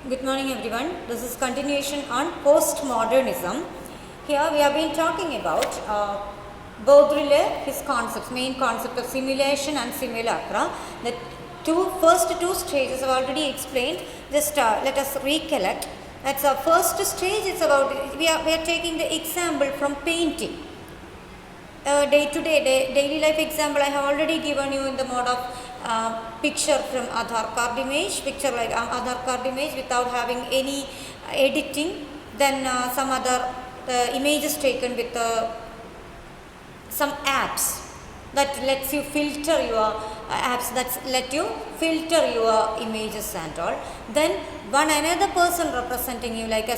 Good morning everyone. This is continuation on postmodernism. Here we have been talking about Baudrillard, his concepts, main concept of simulation and simulacra. The first two stages I've already explained. Just let us recollect. That's our first stage. It's about we are taking the example from painting. Day-to-day daily life example I have already given you in the mode of picture from Aadhaar card image, picture like Aadhaar card image without having any editing. Then some other images taken with some apps that lets you filter your apps that let you filter your images and all. Then one another person representing you, like a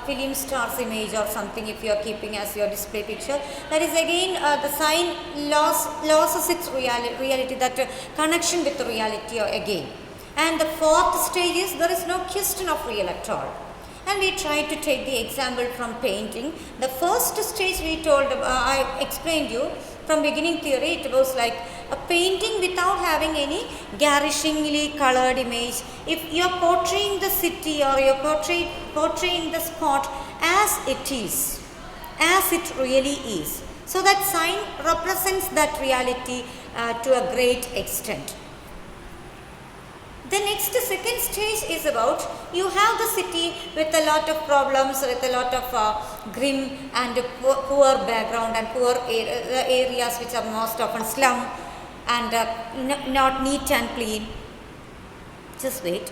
film star's image or something, if you are keeping as your display picture, that is again the sign loses its reality, that connection with the reality again. And the fourth stage is there is no question of real at all. And we tried to take the example from painting. The first stage we told, I explained you from beginning theory, it was like a painting without having any garishingly colored image. If you are portraying the city or you are portraying the spot as it is, as it really is. So that sign represents that reality to a great extent. The next second stage is about you have the city with a lot of problems, with a lot of grim and poor background and poor areas which are most often slum and not neat and clean. Just wait.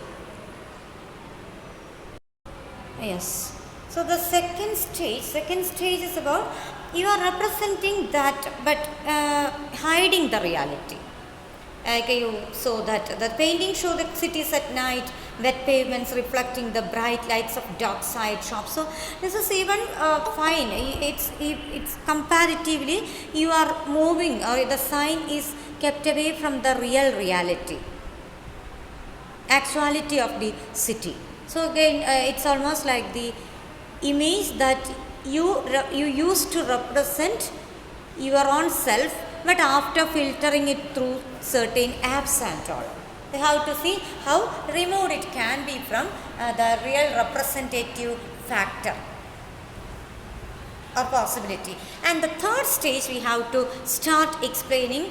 Yes. So the second stage is about you are representing that but hiding the reality. Like you saw that the painting show the cities at night, wet pavements reflecting the bright lights of dark side shops. So this is even fine. It's comparatively you are moving, or the sign is kept away from the real reality, actuality of the city. So again, it's almost like the image that you used to represent your own self, but after filtering it through certain apps and all. We have to see how removed it can be from the real representative factor or possibility. And the third stage we have to start explaining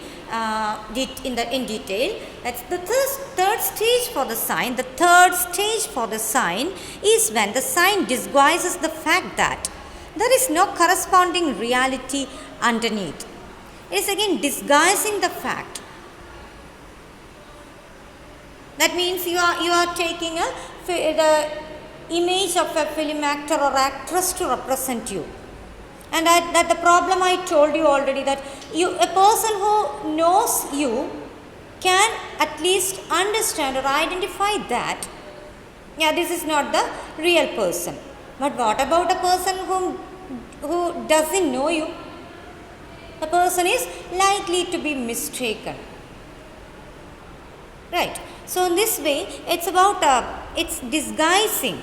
it in detail. That's the third stage for the sign. The third stage for the sign is when the sign disguises the fact that there is no corresponding reality underneath. It is again disguising the fact. That means you are taking the image of a film actor or actress to represent you. And that the problem I told you already, that a person who knows you can at least understand or identify that, yeah, this is not the real person. But what about a person who doesn't know you? The person is likely to be mistaken. Right. So in this way, it's about it's disguising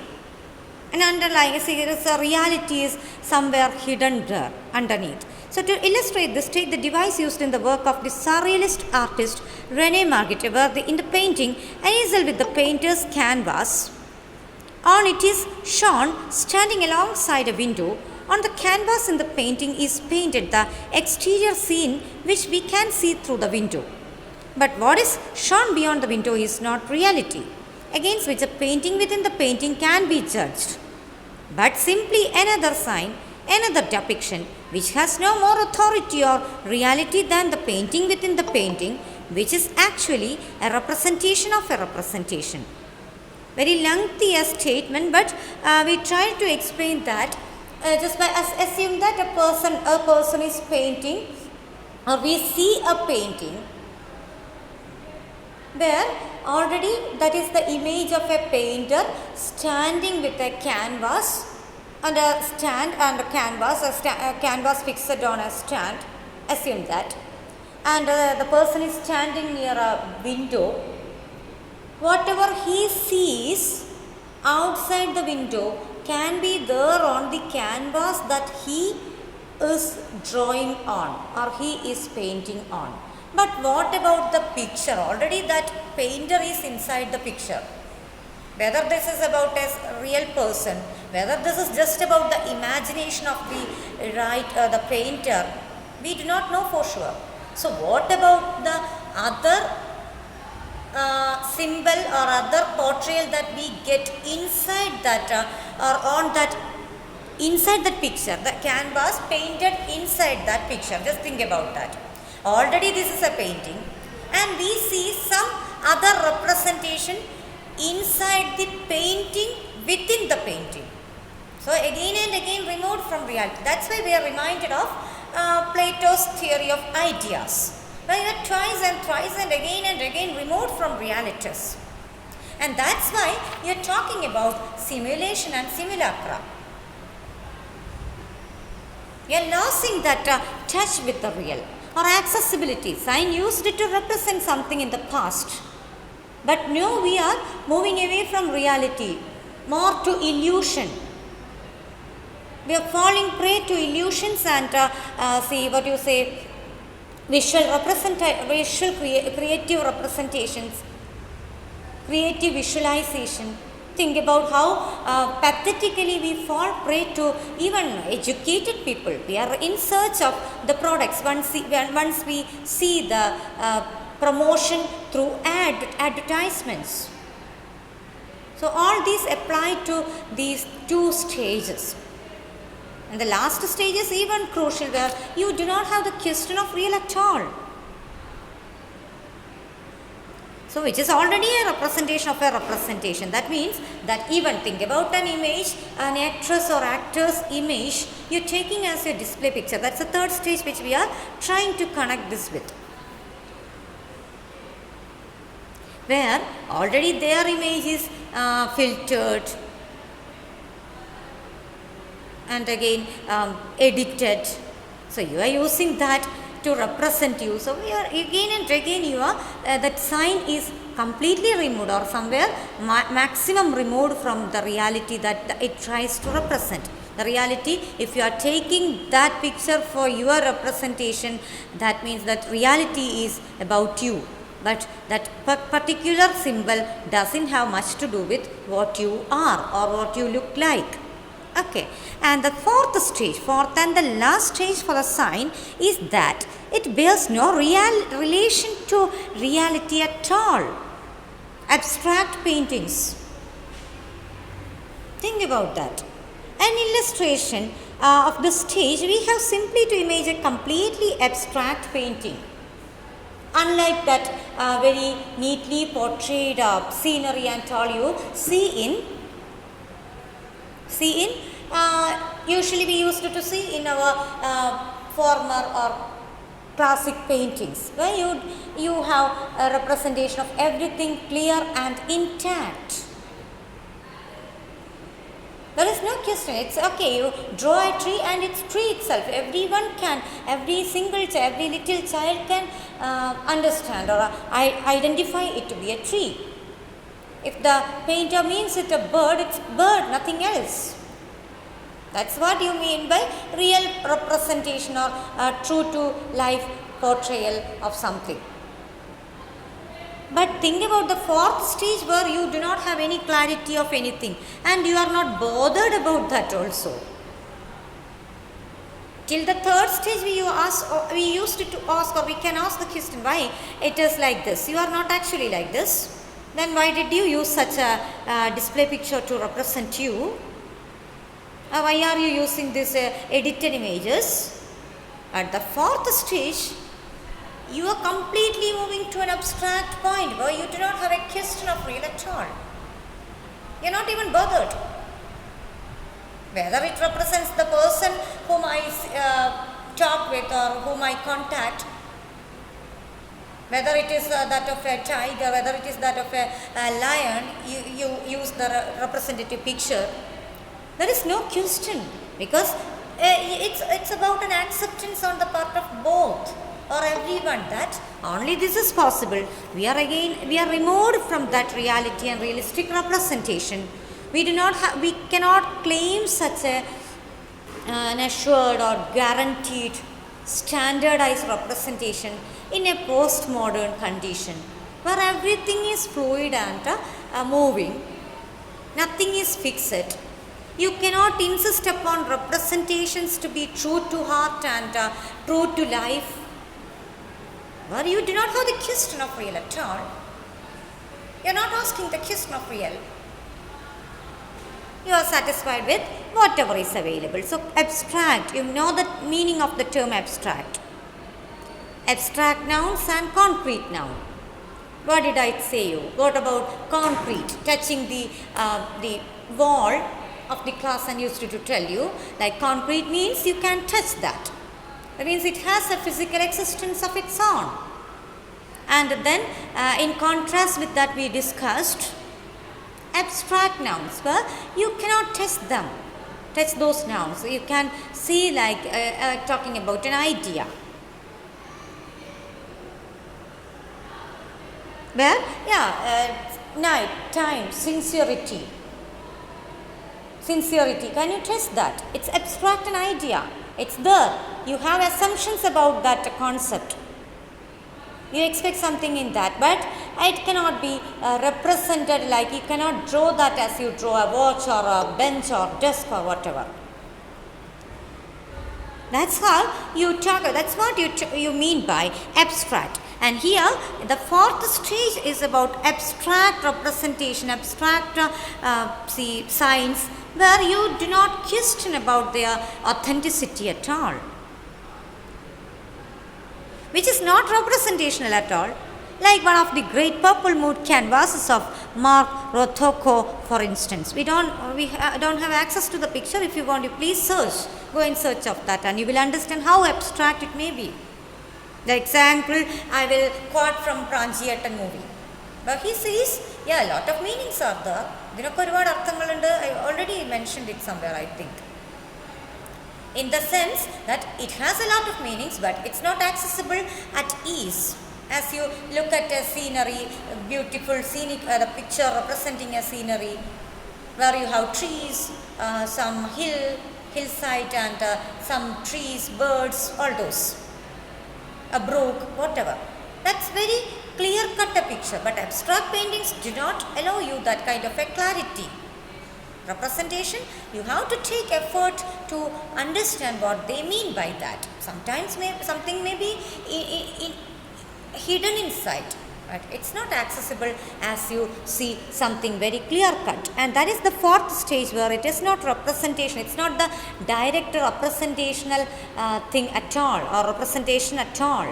and underlying. See, there is a reality is somewhere hidden there underneath. So to illustrate this, take the device used in the work of the surrealist artist Rene Magritte, where in the painting, an easel with the painter's canvas. On it is shown standing alongside a window. On the canvas in the painting is painted the exterior scene which we can see through the window. But what is shown beyond the window is not reality, against which a painting within the painting can be judged, but simply another sign, another depiction, which has no more authority or reality than the painting within the painting, which is actually a representation of a representation. Very lengthy a statement, but we try to explain that just by assume that a person is painting, or we see a painting where already that is the image of a painter standing with a canvas and a stand and a canvas, a canvas fixed on a stand, assume that, and the person is standing near a window. Whatever he sees outside the window can be there on the canvas that he is drawing on or he is painting on. But what about the picture? Already that painter is inside the picture. whether this is about a real person, whether this is just about the imagination of the painter, we do not know for sure. So what about the other symbol or other portrayal that we get inside that or on that, inside that picture, the canvas painted inside that picture? Just think about that. Already this is a painting and we see some other representation inside the painting, within the painting. So again and again removed from reality. That's why we are reminded of Plato's theory of ideas. Well, you are twice and again removed from realities. And that's why you are talking about simulation and simulacra. You are losing that touch with the real, or accessibility. Sign used it to represent something in the past. But now we are moving away from reality, more to illusion. We are falling prey to illusions and creative representations, creative visualization. Think about how pathetically we fall prey to even educated people. We are in search of the products once we see the promotion through advertisements. So all these apply to these two stages. And the last stage is even crucial, where you do not have the question of real at all. So which is already a representation of a representation. That means that even think about an image, an actress or actor's image, you're taking as your display picture. That's the third stage which we are trying to connect this with. Where already their image is filtered and again edited. So you are using that to represent you. So we are again and again that sign is completely removed, or somewhere maximum removed from the reality that it tries to represent. The reality, if you are taking that picture for your representation, that means that reality is about you. But that particular symbol doesn't have much to do with what you are or what you look like. Okay, and the fourth and the last stage for the sign is that it bears no relation to reality at all. Abstract paintings. Think about that. An illustration of the stage, we have simply to image a completely abstract painting. Unlike that very neatly portrayed scenery and all you see in usually we used to see in our former or classic paintings, where you have a representation of everything clear and intact. There is no question. It's okay, you draw a tree and it's tree itself. Every little child can understand or identify it to be a tree. If the painter means it a bird, it's bird, nothing else. That's what you mean by real representation or true to life portrayal of something. But think about the fourth stage, where you do not have any clarity of anything and you are not bothered about that also. Till the third stage we used to ask, or we can ask the question, why it is like this? You are not actually like this. Then why did you use such a display picture to represent you? Why are you using these edited images? At the fourth stage, you are completely moving to an abstract point where you do not have a question of real at all. You are not even bothered. Whether it represents the person whom I talk with or whom I contact, whether it is that of a tiger, whether it is that of a lion, you use the representative picture. There is no question, because it's about an acceptance on the part of both or everyone that only this is possible. We are removed from that reality and realistic representation. We cannot claim such an assured or guaranteed standardized representation in a postmodern condition where everything is fluid and moving. is fixed. You cannot insist upon representations to be true to heart and true to life. Well, you do not have the question of real at all. You are not asking the question of real. You are satisfied with whatever is available. So abstract, you know the meaning of the term abstract. Abstract nouns and concrete noun. What did I say you? What about concrete? Touching the wall of the class and used to tell you, like concrete means you can touch that. That means it has a physical existence of its own. And then in contrast with that we discussed abstract nouns, where you cannot touch them, touch those nouns. You can see like talking about an idea. Where, night, time, sincerity. Sincerity, can you test that? It's abstract an idea. It's there. You have assumptions about that concept. You expect something in that, but it cannot be represented like you cannot draw that as you draw a watch or a bench or desk or whatever. That's how you talk. That's what you mean by abstract. And here the fourth stage is about abstract representation, abstract signs, where you do not question about their authenticity at all, which is not representational at all. Like one of the great purple mood canvases of Mark Rothko, for instance. We don't have access to the picture. If you want, you please search. Go in search of that, and you will understand how abstract it may be. The example I will quote from Pranjiyattan movie. But he says, a lot of meanings are there. I already mentioned it somewhere, I think. In the sense that it has a lot of meanings, but it's not accessible at ease. As you look at a scenery, a beautiful scenic, the picture representing a scenery, where you have trees, some hillside and some trees, birds, all those. A brook, whatever. That's very clear-cut a picture, but abstract paintings do not allow you that kind of a clarity. Representation, you have to take effort to understand what they mean by that. Sometimes something may be hidden inside, but it's not accessible as you see something very clear-cut. And that is the fourth stage, where it is not representation. It's not the direct representational thing at all, or representation at all.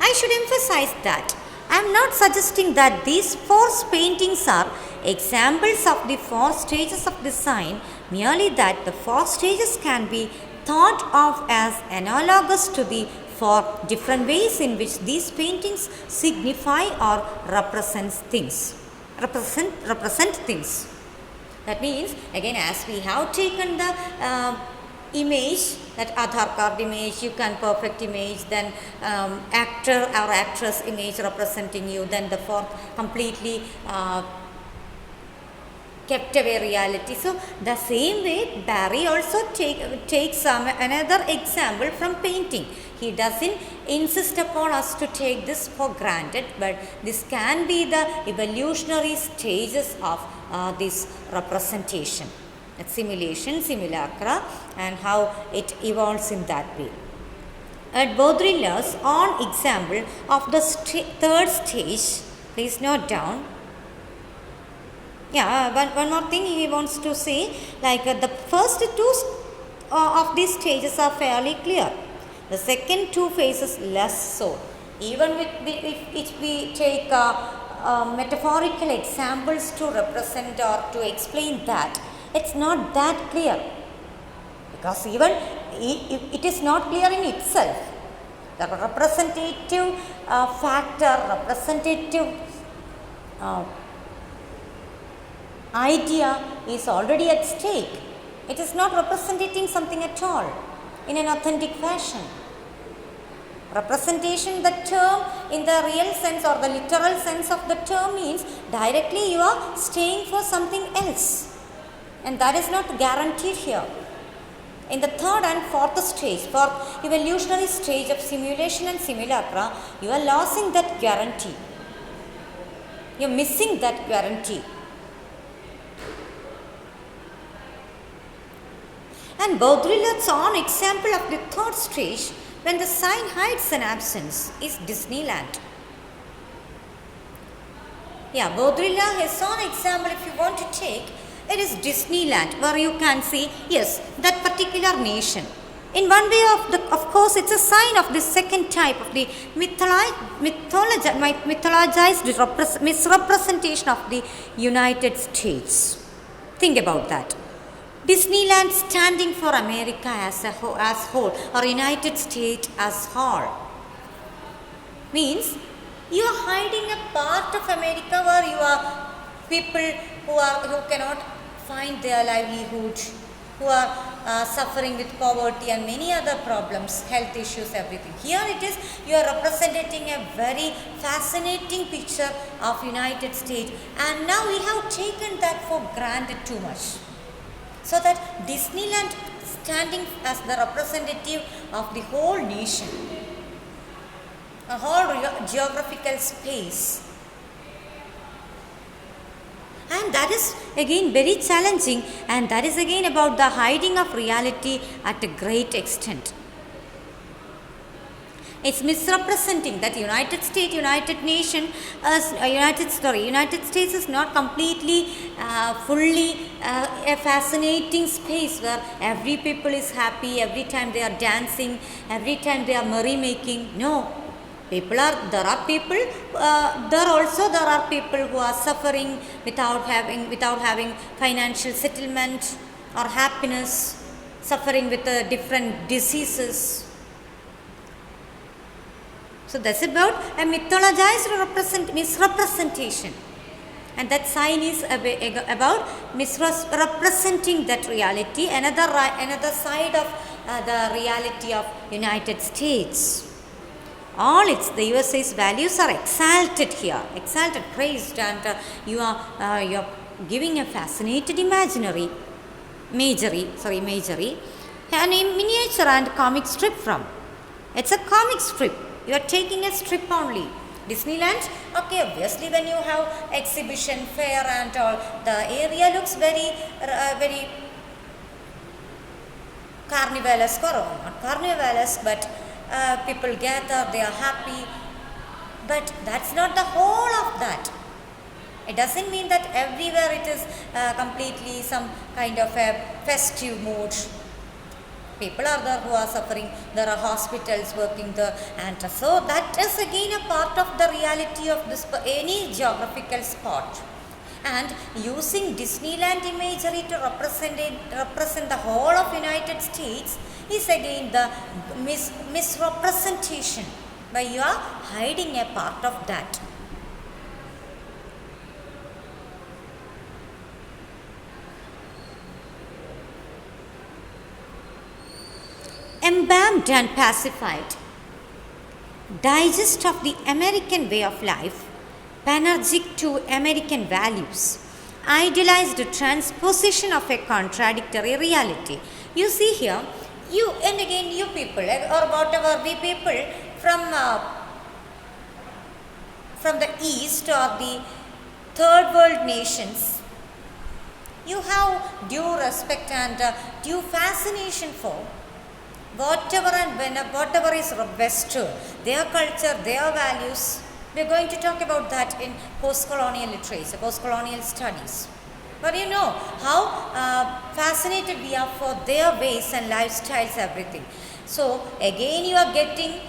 I should emphasize that I am not suggesting that these four paintings are examples of the four stages of design, merely that the four stages can be thought of as analogous to the four different ways in which these paintings signify or represent things. Represent things. That means, again, as we have taken the image, that Aadhaar card image, you can perfect image, then actor or actress image representing you, then the fourth completely kept away reality. So the same way Barry also takes another example from painting. He doesn't insist upon us to take this for granted, but this can be the evolutionary stages of this representation, that simulation, simulacra, and how it evolves in that way. At Baudrillard's own example of the third stage, please note down. One more thing he wants to say, like the first two of these stages are fairly clear. The second two phases less so. Even with if we take metaphorical examples to represent or to explain that, it's not that clear, because even it is not clear in itself. The representative factor, representative idea is already at stake. It is not representing something at all in an authentic fashion. Representation, the term in the real sense or the literal sense of the term, means directly you are staying for something else, and that is not guaranteed here. In the third and fourth stage, for evolutionary stage of simulation and simulacra, you are losing that guarantee. You are missing that guarantee. And Baudrillard's own example of the third stage, when the sign hides an absence, is Disneyland. Yeah, Baudrillard, his own example, if you want to take, it is Disneyland, where you can see, yes, that particular nation. In one way, of course, it's a sign of the second type of the mythologized misrepresentation of the United States. Think about that. Disneyland standing for America as whole, or United States as whole, means you are hiding a part of America where you are people who cannot find their livelihood, who are suffering with poverty and many other problems, health issues, everything. Here it is, you are representing a very fascinating picture of United States, and now we have taken that for granted too much. So that Disneyland standing as the representative of the whole nation, a whole geographical space. And that is again very challenging, and that is again about the hiding of reality at a great extent. It's misrepresenting that United States is not completely, fully a fascinating space where every people is happy, every time they are dancing, every time they are merrymaking. No. There are people who are suffering without having financial settlement or happiness, suffering with different diseases. So that's about a mythologized misrepresentation, and that sign is about misrepresenting that reality, another side of the reality of United States. The USA's values are exalted here, praised, and you are giving a fascinated imagery, and a miniature and comic strip from. It's a comic strip. You are taking a strip only. Disneyland, okay, obviously when you have exhibition, fair and all, the area looks very carnivalesque, or not carnivalesque, but people gather, they are happy. But that's not the whole of that. It doesn't mean that everywhere it is completely some kind of a festive mood. People are there who are suffering, there are hospitals working there, and so that is again a part of the reality of any geographical spot. And using Disneyland imagery to represent the whole of United States is again the misrepresentation, where you are hiding a part of that. Embalmed and pacified. Digest of the American way of life, panegyric to American values, idealized transposition of a contradictory reality. You see here, you people, or whatever we people from the East or the third world nations, you have due respect and due fascination for whatever is Western, their culture, their values. We are going to talk about that in post-colonial literature, post-colonial studies. But you know how fascinated we are for their ways and lifestyles, everything. So again you are getting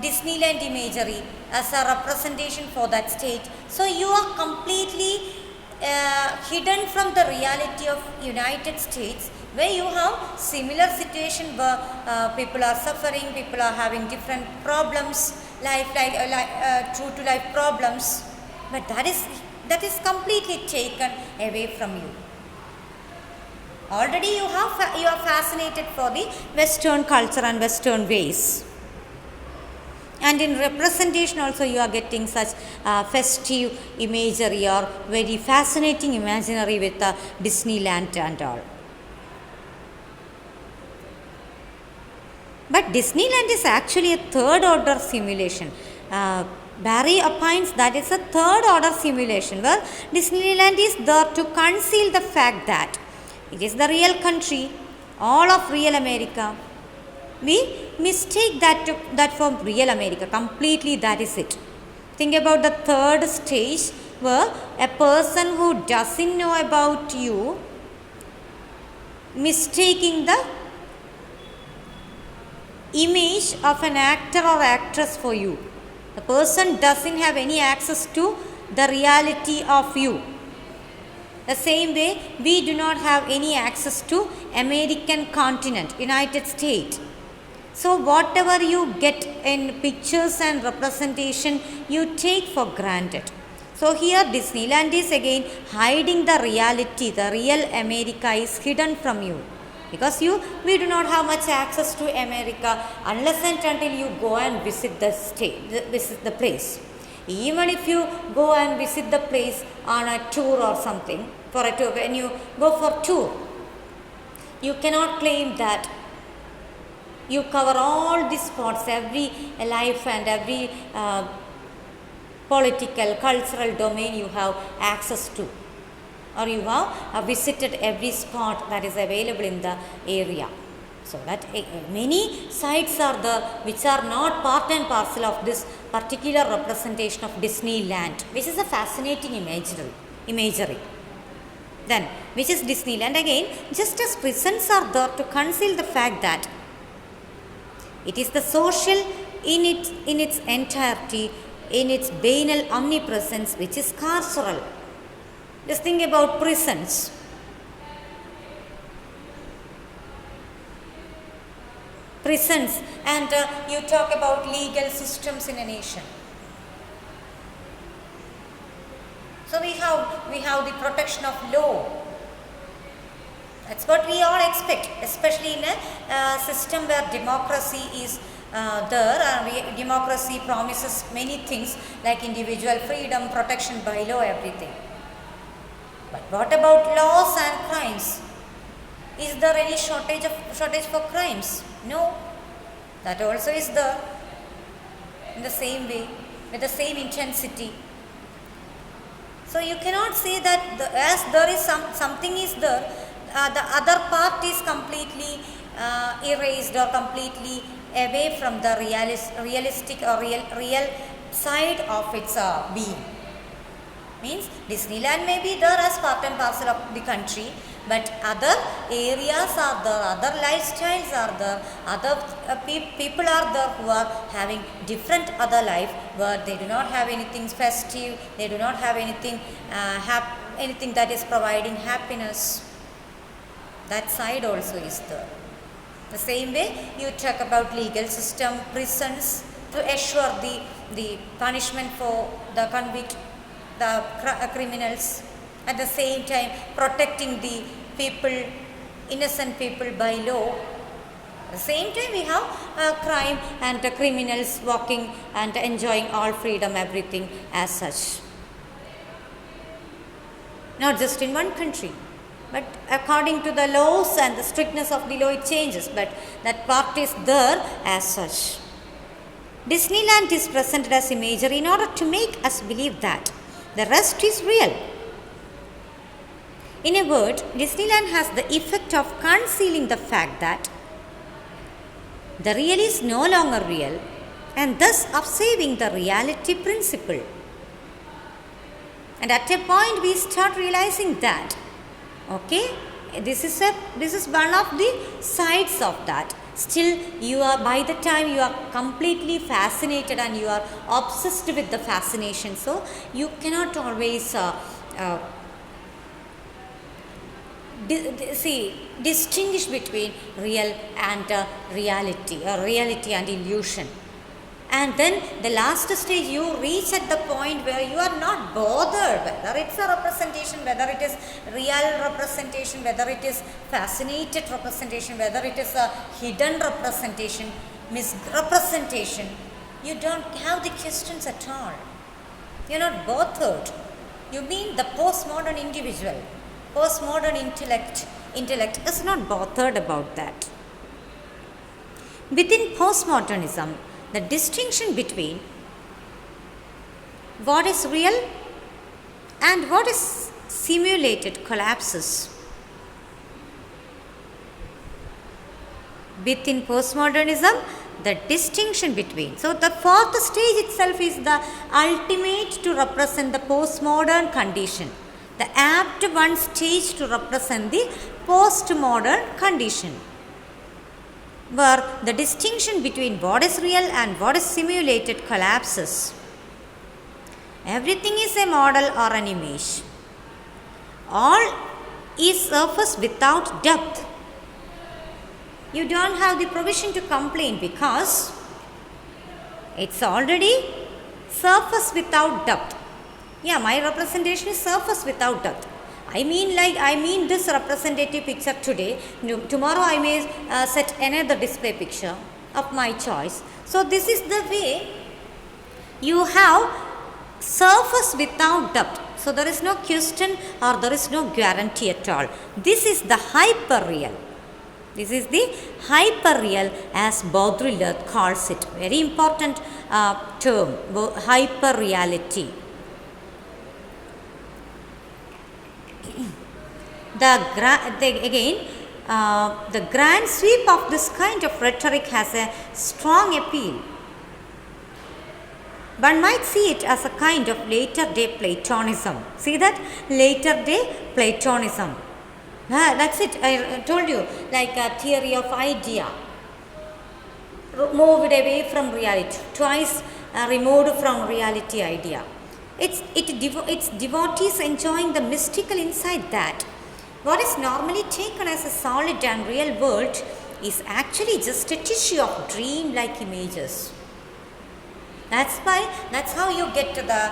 Disneyland imagery as a representation for that state. So you are completely hidden from the reality of United States, where you have similar situation where people are suffering, people are having different problems, true to life problems, but that is completely taken away from you. Already you are fascinated for the Western culture and Western ways. And in representation also you are getting such festive imagery or very fascinating imaginary with Disneyland and all. But Disneyland is actually a third order simulation. Barry opines that it's a third order simulation where Disneyland is there to conceal the fact that It is the real country, all of real America. We mistake that for real America. Completely, that is it. Think about the third stage where a person who doesn't know about you mistaking the image of an actor or actress for you. The person doesn't have any access to the reality of you. The same way, we do not have any access to American continent, United States. So whatever you get in pictures and representation, you take for granted. So here Disneyland is again hiding the reality. The real America is hidden from you. Because we do not have much access to America unless and until you go and visit the place. Even if you go and visit the place on a tour or something, when you go for tour, you cannot claim that you cover all these spots, every life and every political, cultural domain you have access to, or you have visited every spot that is available in the area. So that many sites are there which are not part and parcel of this particular representation of Disneyland, which is a fascinating imagery. Then, which is Disneyland again, just as prisons are there to conceal the fact that it is the social in its entirety, in its banal omnipresence, which is carceral. Just think about prisons. And you talk about legal systems in a nation. So we have the protection of law. That's what we all expect, especially in a system where democracy is there, and democracy promises many things like individual freedom, protection by law, everything. But what about laws and crimes? Is there any shortage for crimes? No. That also is there in the same way, with the same intensity. So you cannot say that as there is something is there, the other part is completely erased or completely away from the realistic or real side of its being. Means Disneyland may be there as part and parcel of the country, but other areas are there, other lifestyles are there, other people are there who are having different other life, where they do not have anything festive, they do not have anything anything that is providing happiness. That side also is there. The same way you talk about legal system, prisons, to assure the punishment for the convict, the criminals, at the same time protecting the people, innocent people by law. At the same time we have crime and criminals walking and enjoying all freedom, everything as such. Not just in one country, but according to the laws and the strictness of the law it changes, but that part is there as such. Disneyland is presented as imagery in order to make us believe that the rest is real. In a word, Disneyland has the effect of concealing the fact that the real is no longer real, and thus of saving the reality principle. And at a point we start realizing that, okay, this is one of the sides of that. Still, by the time you are completely fascinated and you are obsessed with the fascination, so you cannot always distinguish between real and reality, or reality and illusion. And then the last stage, you reach at the point where you are not bothered whether it's a representation, whether it is real representation, whether it is fascinated representation, whether it is a hidden representation, misrepresentation. You don't have the questions at all. You're not bothered. You mean the postmodern individual, postmodern intellect is not bothered about that. Within postmodernism, the distinction between what is real and what is simulated collapses. within postmodernism, the distinction between. So, the fourth stage itself is the ultimate to represent the postmodern condition, the apt one stage to represent the postmodern condition, where the distinction between what is real and what is simulated collapses. Everything is a model or an image. All is surface without depth. You don't have the provision to complain because it's already surface without depth. Yeah, my representation is surface without depth. I mean this representative picture today. Tomorrow I may set another display picture of my choice. So this is the way you have surface without depth. So there is no question or there is no guarantee at all. This is the hyperreal. This is the hyperreal as Baudrillard calls it. Very important term, hyperreality. The grand sweep of this kind of rhetoric has a strong appeal. One might see it as a kind of later day Platonism. See that? Later day Platonism. That's it. I told you, like a theory of idea. Moved away from reality. Twice removed from reality idea. It's devotees enjoying the mystical insight that what is normally taken as a solid and real world is actually just a tissue of dream-like images. That's how you get to the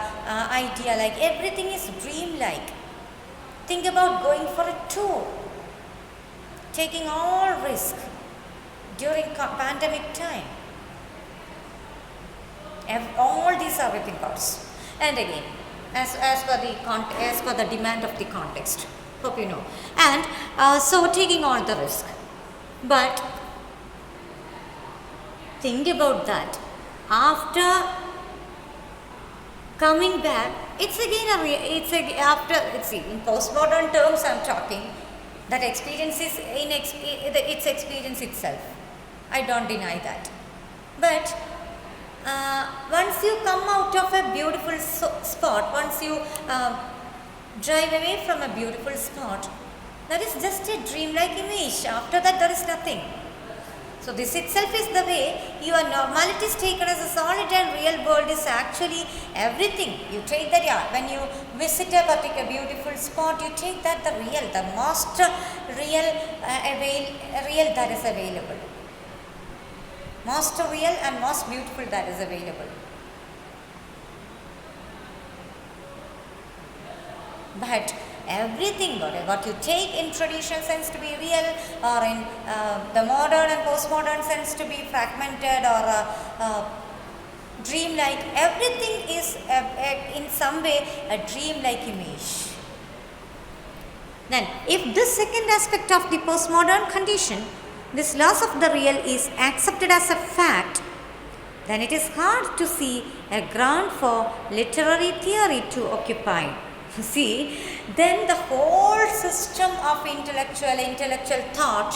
idea, like everything is dream-like. Think about going for a tour, taking all risk during pandemic time. All these are within thoughts. And again, as per the demand of the context. Hope you know. And so taking all the risk. But think about that. After coming back, in postmodern terms I'm talking, that experience is its experience itself. I don't deny that. But once you come out of a beautiful spot, once you drive away from a beautiful spot, that is just a dreamlike image. After that, there is nothing. So this itself is the way your normality is taken as a solid and real world is actually everything. You take that, when you visit a particular beautiful spot, you take that the real, the most real real that is available. Most real and most beautiful that is available. But everything, what you take in traditional sense to be real, or in the modern and postmodern sense to be fragmented or dreamlike, everything is in some way a dreamlike image. Then, if this second aspect of the postmodern condition, this loss of the real, is accepted as a fact, then it is hard to see a ground for literary theory to occupy. See, then the whole system of intellectual thought,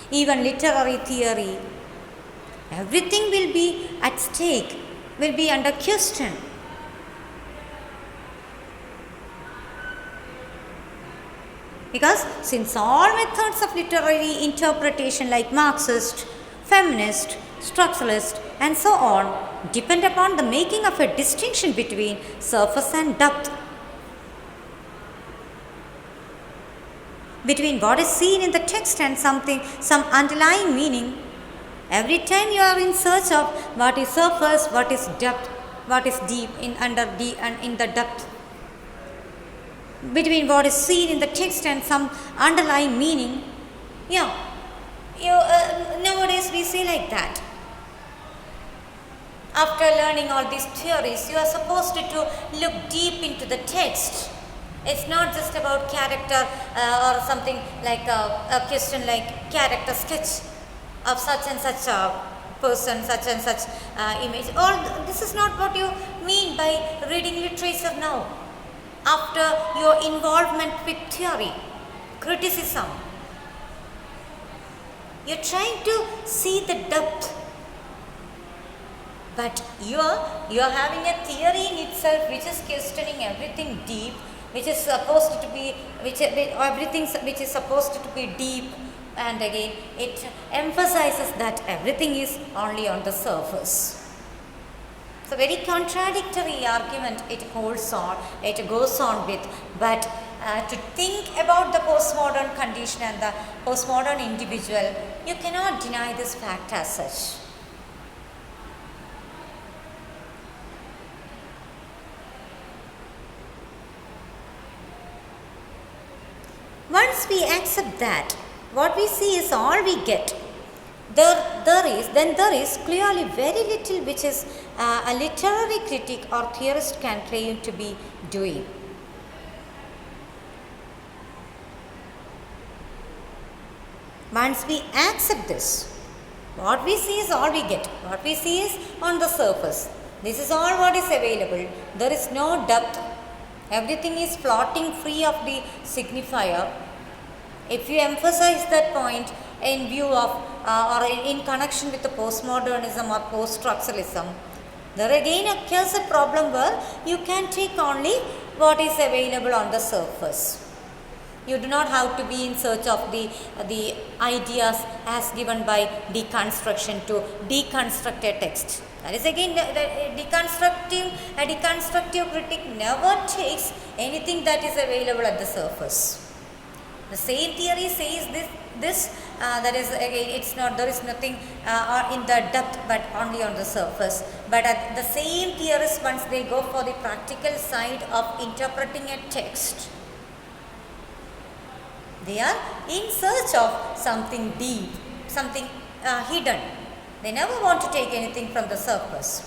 even literary theory, everything will be at stake, will be under question. Because since all methods of literary interpretation like Marxist, feminist, structuralist and so on depend upon the making of a distinction between surface and depth, between what is seen in the text and some underlying meaning. Every time you are in search of what is surface, what is depth, what is deep in the depth, between what is seen in the text and some underlying meaning, nowadays we say like that. After learning all these theories, you are supposed to look deep into the text. It's not just about character or something like a question like character sketch of such and such a person, such and such image. This is not what you mean by reading literature now. After your involvement with theory, criticism, You're trying to see the depth. But you are having a theory in itself which is questioning everything deep, which is supposed to be, everything which is supposed to be deep, and again it emphasizes that everything is only on the surface. So very contradictory argument it holds on, it goes on with, but to think about the postmodern condition and the postmodern individual, you cannot deny this fact as such. Once we accept that, what we see is all we get. There is clearly very little which is a literary critic or theorist can claim to be doing. Once we accept this, what we see is all we get. What we see is on the surface. This is all what is available. There is no depth. Everything is floating free of the signifier. If you emphasize that point in view of or in connection with the postmodernism or post-structuralism, there again occurs a problem where you can take only what is available on the surface. You do not have to be in search of the ideas as given by deconstruction to deconstruct a text. That is again a deconstructive critic never takes anything that is available at the surface. The same theory says this that is again it's not, there is nothing in the depth but only on the surface. But at the same theorists, once they go for the practical side of interpreting a text, they are in search of something deep, something hidden. They never want to take anything from the surface,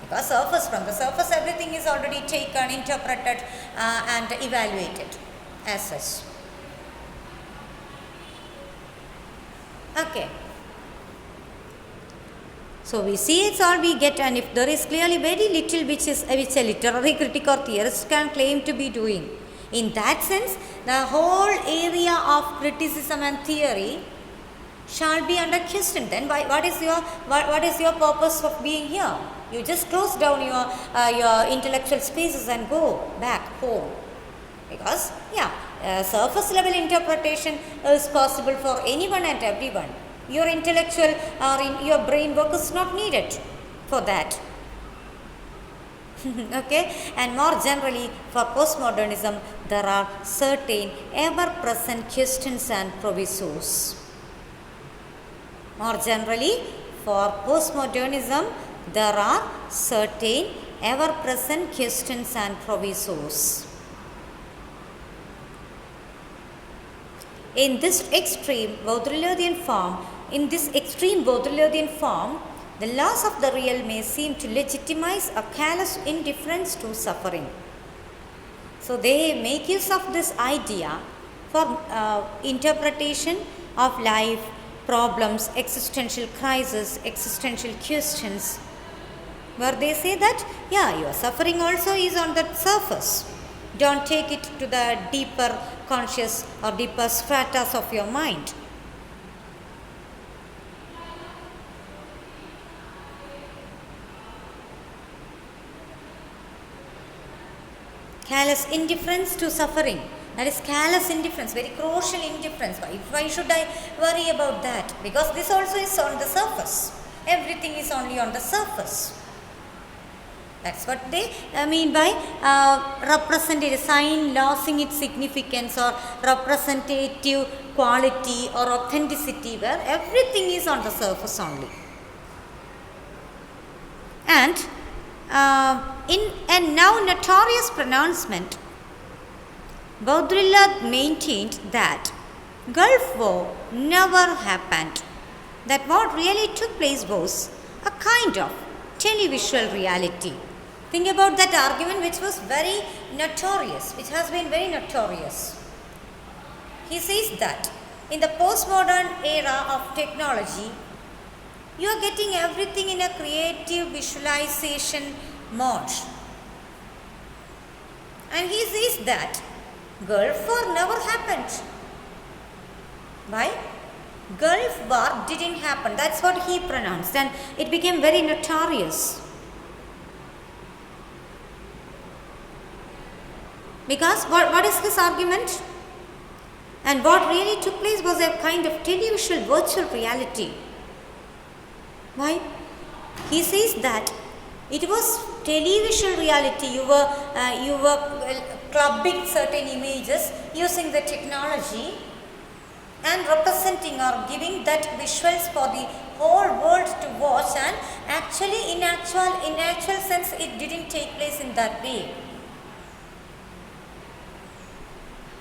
because from the surface everything is already taken, interpreted and evaluated as such. Okay. So we see it's all we get, and if there is clearly very little which a literary critic or theorist can claim to be doing. In that sense, the whole area of criticism and theory shall be under question. Then what is your purpose of being here? You just close down your intellectual spaces and go back home, because surface level interpretation is possible for anyone and everyone. Your intellectual or your brain work is not needed for that. Okay, and more generally for postmodernism, there are certain ever-present questions and provisos. More generally, for postmodernism, there are certain ever-present questions and provisos. In this extreme Baudrillardian form, the loss of the real may seem to legitimize a callous indifference to suffering. So they make use of this idea for interpretation of life, problems, existential crisis, existential questions, where they say that, your suffering also is on the surface. Don't take it to the deeper conscious or deeper stratas of your mind. Callous indifference to suffering. That is callous indifference, very crucial indifference. Why should I worry about that? Because this also is on the surface. Everything is only on the surface. That's what they mean by representative sign losing its significance, or representative quality or authenticity, where everything is on the surface only. And in a now notorious pronouncement, Baudrillard maintained that Gulf War never happened, that what really took place was a kind of televisual reality. Think about that argument, which was very notorious, which has been very notorious. He says that in the postmodern era of technology, you are getting everything in a creative visualization mode. And he says that Gulf War never happened. Why? Gulf War didn't happen. That's what he pronounced, and it became very notorious. Because what is his argument? And what really took place was a kind of televisual virtual reality. Why? He says that it was televisual reality. You were clubbing certain images using the technology and representing or giving that visuals for the whole world to watch, and actually in actual sense it didn't take place in that way.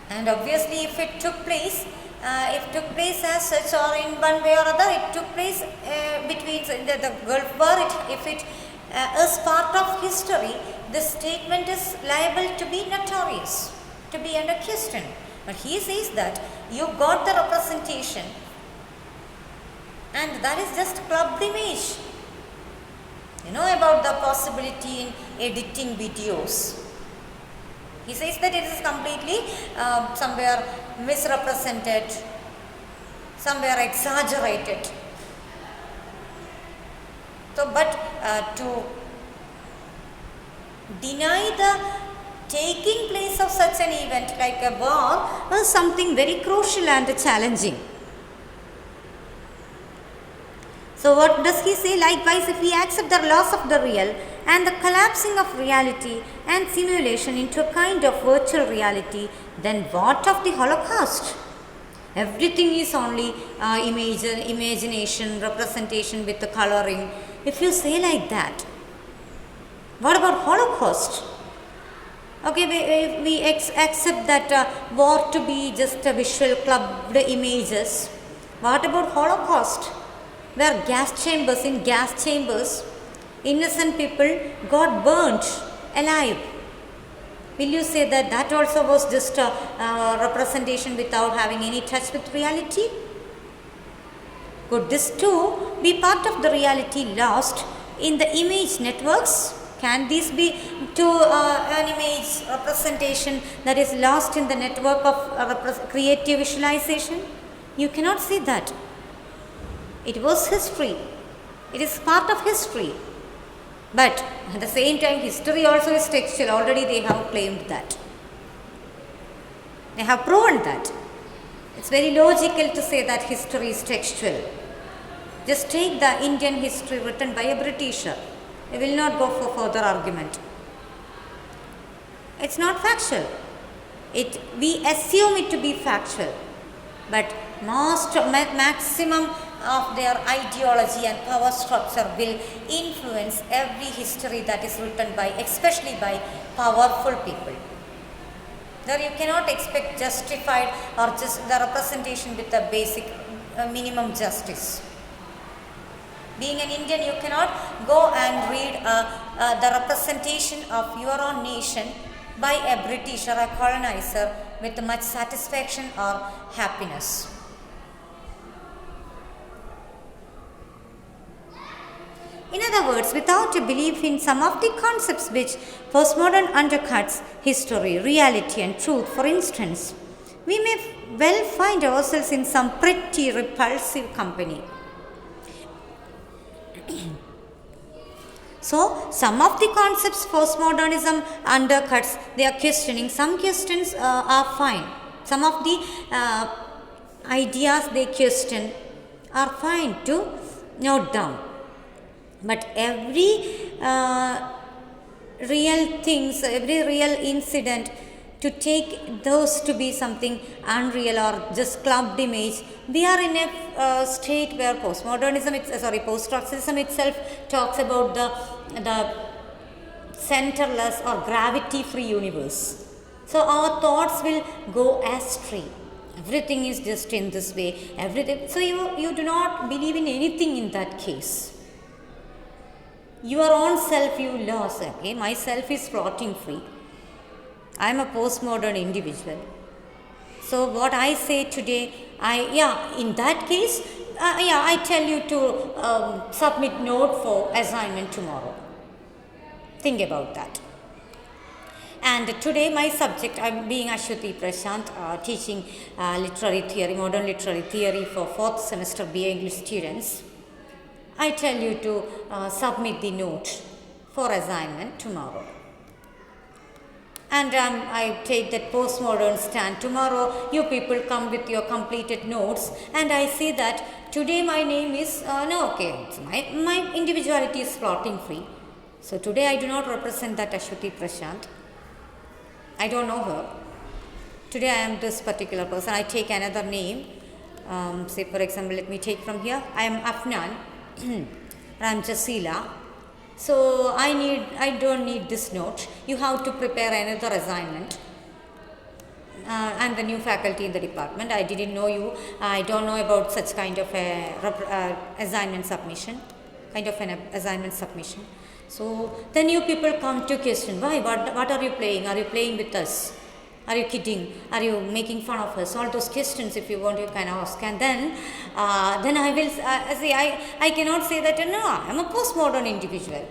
And obviously if it took place as such, or in one way or other, it took place between the Gulf War, if it is part of history, this statement is liable to be notorious, to be under question. But he says that you got the representation, and that is just clubbed image. You know about the possibility in editing videos. He says that it is completely somewhere misrepresented, somewhere exaggerated. So, but to deny the taking place of such an event like a war was something very crucial and challenging. So what does he say? Likewise, if we accept the loss of the real and the collapsing of reality and simulation into a kind of virtual reality, then what of the Holocaust? Everything is only imagination, representation with the coloring. If you say like that, what about Holocaust? Okay, we accept that war to be just a visual clubbed images. What about Holocaust? Where in gas chambers, innocent people got burnt alive. Will you say that that also was just a representation without having any touch with reality? Could this too be part of the reality lost in the image networks? Can this be an image representation that is lost in the network of creative visualization? You cannot say that. It was history. It is part of history. But at the same time, history also is textual. Already they have claimed that. They have proven that. It's very logical to say that history is textual. Just take the Indian history written by a Britisher. I will not go for further argument. It's not factual. We assume it to be factual. But maximum of their ideology and power structure will influence every history that is written by, especially by powerful people. There you cannot expect justified or just the representation with the basic minimum justice. Being an Indian, you cannot go and read the representation of your own nation by a British or a colonizer with much satisfaction or happiness. In other words, without a belief in some of the concepts which postmodern undercuts history, reality and truth, for instance, we may well find ourselves in some pretty repulsive company. So, some of the concepts postmodernism undercuts, they are questioning. Some questions are fine. Some of the ideas they question are fine to note down. But every real things, every real incident, to take those to be something unreal or just clubbed image, we are in a state where post-structuralism itself talks about the centerless or gravity-free universe. So our thoughts will go astray. Everything is just in this way. Everything. So you do not believe in anything in that case. Your own self you lost. Okay, my self is floating free. I am a postmodern individual. So what I say today, in that case, I tell you to submit note for assignment tomorrow. Think about that. And today my subject, I'm being Ashwati Prashant, teaching literary theory, modern literary theory for 4th semester BA English students. I tell you to submit the note for assignment tomorrow. And I take that postmodern stand. Tomorrow you people come with your completed notes, and I see that today my name is, my individuality is plotting free. So today I do not represent that Ashwati Prashant. I don't know her. Today I am this particular person. I take another name. Say for example, let me take from here. I am Afnan. I am Jasila. So I don't need this note. You have to prepare another assignment. I'm the new faculty in the department. I didn't know you. I don't know about such kind of a assignment submission. So then you people come to question, why? What are you playing? Are you playing with us? Are you kidding? Are you making fun of us? All those questions, if you want, you can ask. And then I will say, I cannot say that, no, I am a postmodern individual.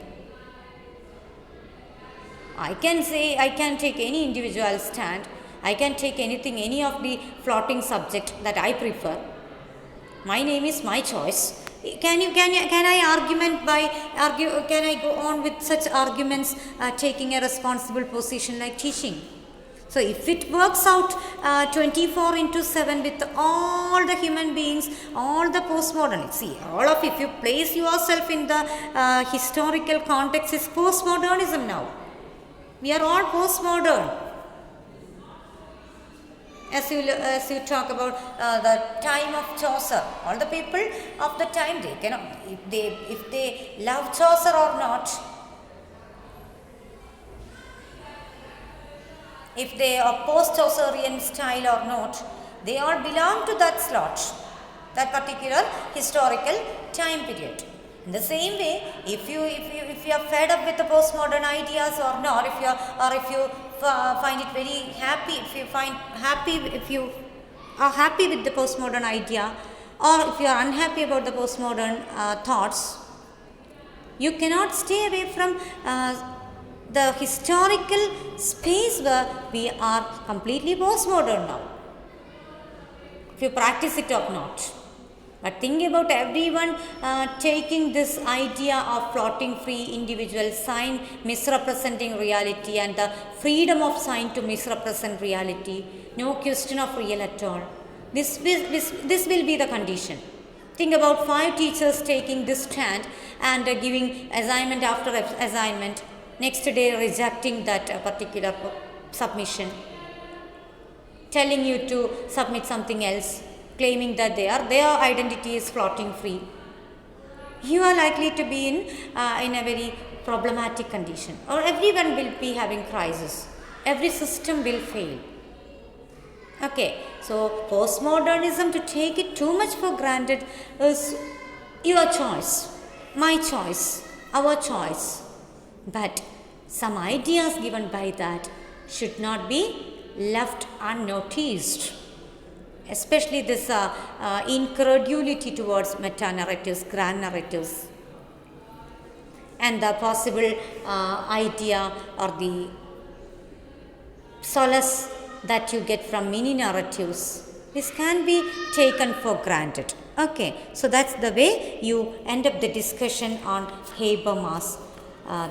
I can say, I can take any individual stand. I can take anything, any of the floating subject that I prefer. My name is my choice. Can I go on with such arguments, taking a responsible position like teaching? So if it works out 24/7 with all the human beings, all the postmodern, see, all of, if you place yourself in the historical context, is postmodernism now. We are all postmodern. As you talk about the time of Chaucer, all the people of the time, they cannot, if they love Chaucer or not, if they oppose Chaucerian style or not, they all belong to that slot, that particular historical time period. In the same way, if you are fed up with the postmodern ideas or not, if you find it very happy, if you are happy with the postmodern idea, or if you are unhappy about the postmodern thoughts, you cannot stay away from the historical space where we are completely postmodern now, if you practice it or not. But think about everyone taking this idea of plotting free individual sign misrepresenting reality, and the freedom of sign to misrepresent reality. No question of real at all. This will be the condition. Think about 5 teachers taking this stand and giving assignment after assignment. Next day rejecting that particular submission, telling you to submit something else, claiming that their identity is plotting free. You are likely to be in a very problematic condition, or everyone will be having crisis. Every system will fail. Okay, so postmodernism, to take it too much for granted, is your choice, my choice, our choice. But some ideas given by that should not be left unnoticed. Especially this incredulity towards meta-narratives, grand narratives, and the possible idea or the solace that you get from mini narratives. This can be taken for granted. Okay, so that's the way you end up the discussion on Habermas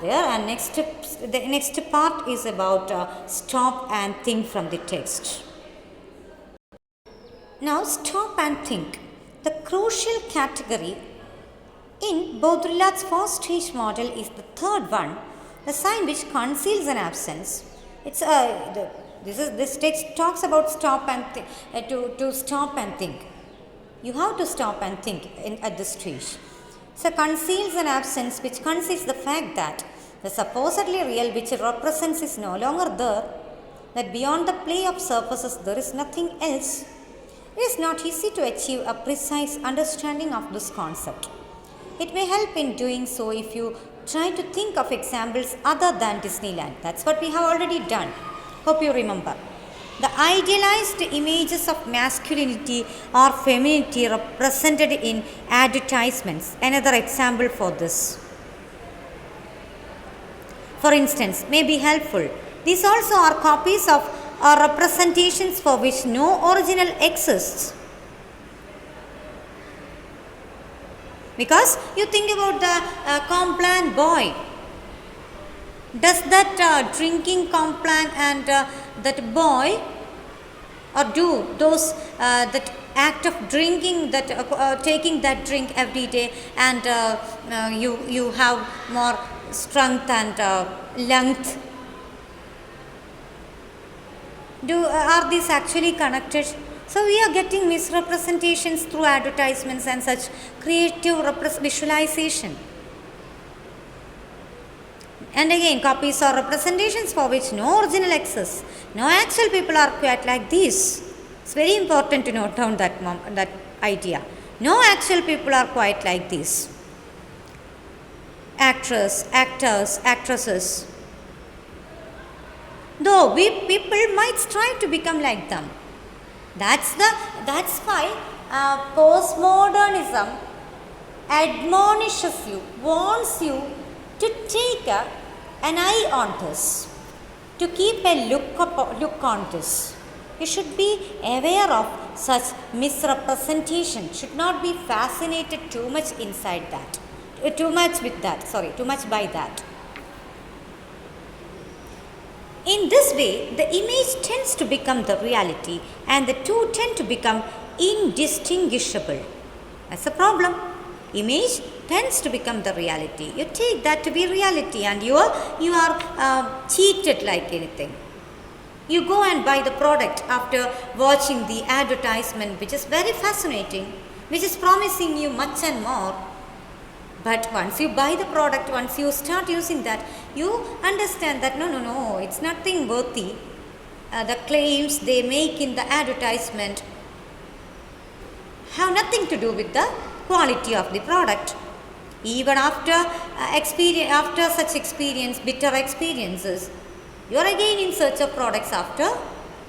there. And the next part is about stop and think from the text. Now stop and think. The crucial category in Baudrillard's 4-stage model is the third one, the sign which conceals an absence. It's this text talks about stop and to stop and think. You have to stop and think at this stage. So conceals an absence which conceals the fact that the supposedly real which it represents is no longer there, that beyond the play of surfaces there is nothing else. It is not easy to achieve a precise understanding of this concept. It may help in doing so if you try to think of examples other than Disneyland. That's what we have already done. Hope you remember. The idealized images of masculinity or femininity represented in advertisements. Another example for this. For instance, may be helpful. These also are copies of or representations for which no original exists. Because you think about the Complan boy. Does that drinking Complan and that boy, or do those that act of drinking, that taking that drink every day, and you have more strength and length? Are these actually connected? So we are getting misrepresentations through advertisements and such creative visualization. And again, copies or representations for which no original exists. No actual people are quite like this. It's very important to note down that idea. No actual people are quite like this. Actors, actresses. Though people might strive to become like them. That's why postmodernism admonishes you, warns you to take an eye on this, to keep a look on this. You should be aware of such misrepresentation. Should not be fascinated too much by that. In this way, the image tends to become the reality, and the two tend to become indistinguishable. That's a problem. Image tends to become the reality. You take that to be reality, and you are cheated like anything. You go and buy the product after watching the advertisement, which is very fascinating, which is promising you much and more. But once you buy the product, once you start using that, you understand that no, it's nothing worthy. The claims they make in the advertisement have nothing to do with the quality of the product. Even after such experience, bitter experiences, you are again in search of products after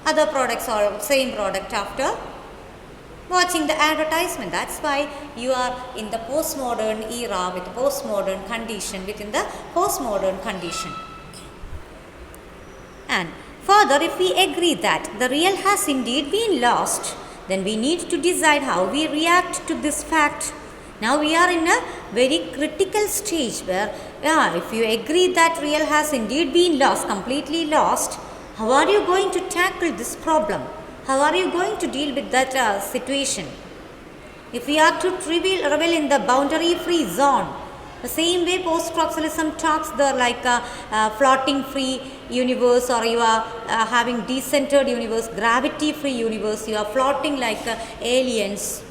other products or same product after watching the advertisement. That's why you are in the postmodern era with postmodern condition, within the postmodern condition. And further, if we agree that the real has indeed been lost, then we need to decide how we react to this fact. Now we are in a very critical stage where, if you agree that real has indeed been lost, completely lost, how are you going to tackle this problem? How are you going to deal with that situation? If we are to revel in the boundary-free zone, the same way post-structuralism talks the like a floating free universe, or you are having decentered universe, gravity-free universe, you are floating like aliens.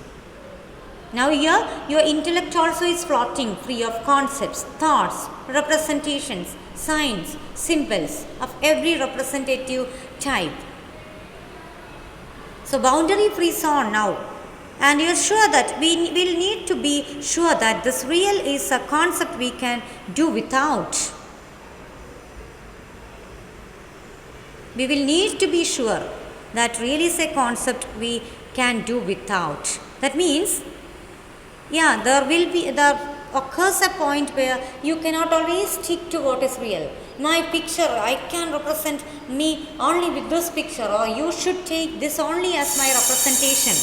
Now here your intellect also is floating free of concepts, thoughts, representations, signs, symbols of every representative type. So boundary free zone now, and you are sure that we will need to be sure that this real is a concept we can do without. We will need to be sure that real is a concept we can do without. That means, there occurs a point where you cannot always stick to what is real. My picture, I can represent me only with this picture, or you should take this only as my representation.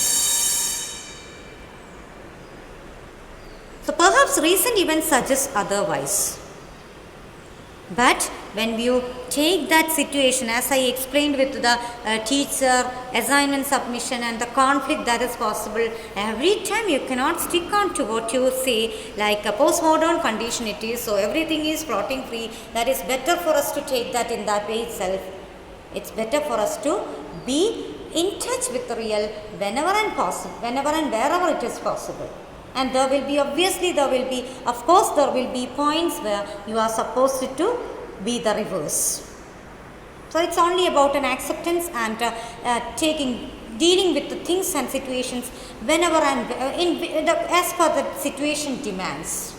So perhaps recent events suggest otherwise. But when you take that situation, as I explained with the teacher, assignment submission and the conflict that is possible, every time you cannot stick on to what you say, like a postmodern condition it is, so everything is floating free. That is better for us to take that in that way itself. It's better for us to be in touch with the real whenever and wherever it is possible. And there will be points where you are supposed to be the reverse. So it's only about an acceptance and dealing with the things and situations whenever and as per the situation demands.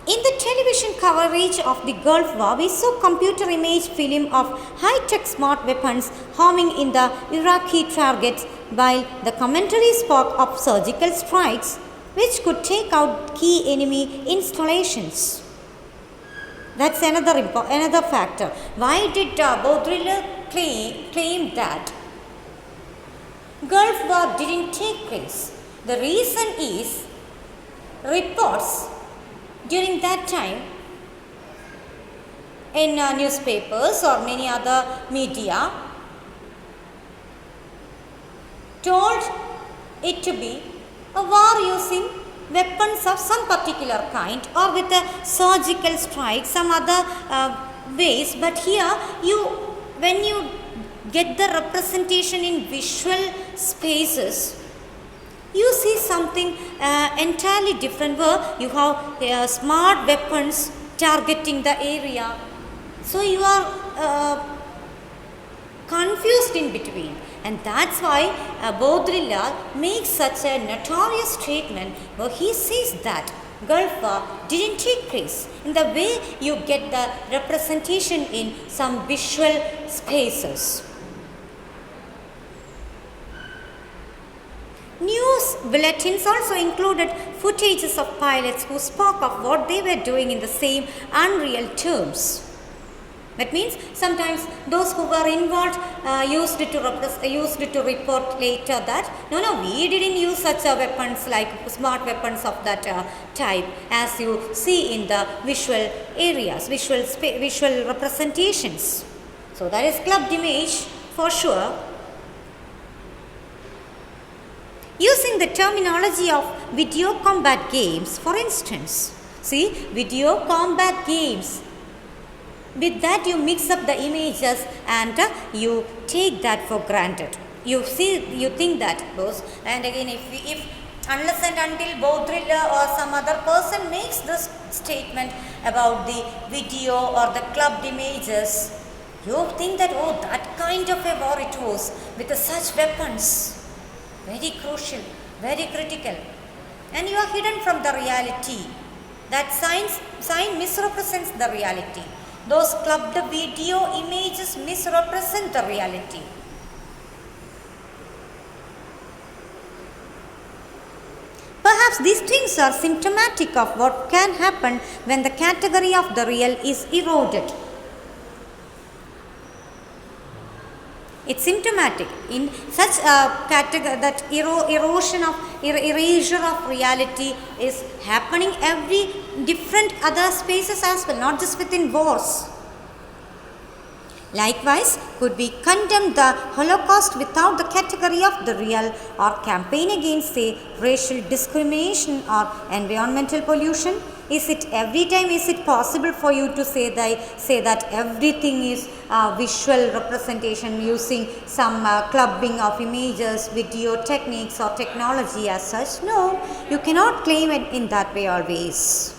In the television coverage of the Gulf War, we saw computer image film of high-tech smart weapons homing in the Iraqi targets, while the commentary spoke of surgical strikes which could take out key enemy installations. That's another factor. Why did Baudrillard claim that Gulf War didn't take place? The reason is reports during that time in newspapers or many other media told it to be a war using weapons of some particular kind or with a surgical strike, some other ways. But here, when you get the representation in visual spaces, you see something entirely different where you have smart weapons targeting the area. So you are confused in between, and that's why Baudrillard makes such a notorious statement where he says that Gulf War didn't take place in the way you get the representation in some visual spaces. News bulletins also included footages of pilots who spoke of what they were doing in the same unreal terms. That means sometimes those who were involved used to report later that no, we didn't use such weapons like smart weapons of that type as you see in the visual areas, visual representations. So that is clubbed image for sure. Using the terminology of video combat games, for instance, see, video combat games. With that you mix up the images and you take that for granted. You think that those, and again if unless and until Baudrillard or some other person makes this statement about the video or the clubbed images, you think that oh, that kind of a war it was with such weapons. Very crucial, very critical, and you are hidden from the reality. That sign misrepresents the reality. Those clubbed video images misrepresent the reality. Perhaps these things are symptomatic of what can happen when the category of the real is eroded. It's symptomatic in such a category that erasure of reality is happening every different other spaces as well, not just within wars. Likewise, could we condemn the Holocaust without the category of the real or campaign against, say, racial discrimination or environmental pollution? Is it every time is it possible for you to say that everything is visual representation using some clubbing of images, video techniques or technology as such? No, you cannot claim it in that way always.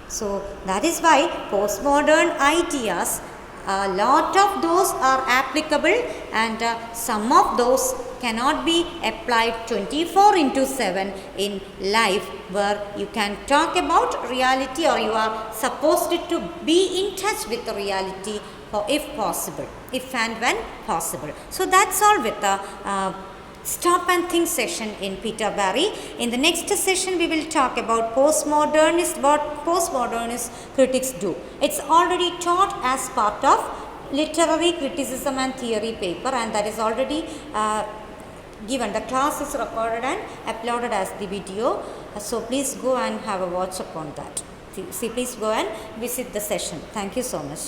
So that is why postmodern ideas, a lot of those are applicable and some of those cannot be applied 24/7 in life, where you can talk about reality or you are supposed to be in touch with the reality if possible, if and when possible. So that's all with the stop and think session in Peter Barry. In the next session we will talk about what postmodernist critics do. It's already taught as part of literary criticism and theory paper, and that is already given. The class is recorded and uploaded as the video, so please go and have a watch upon that. See, please go and visit the session. Thank you so much.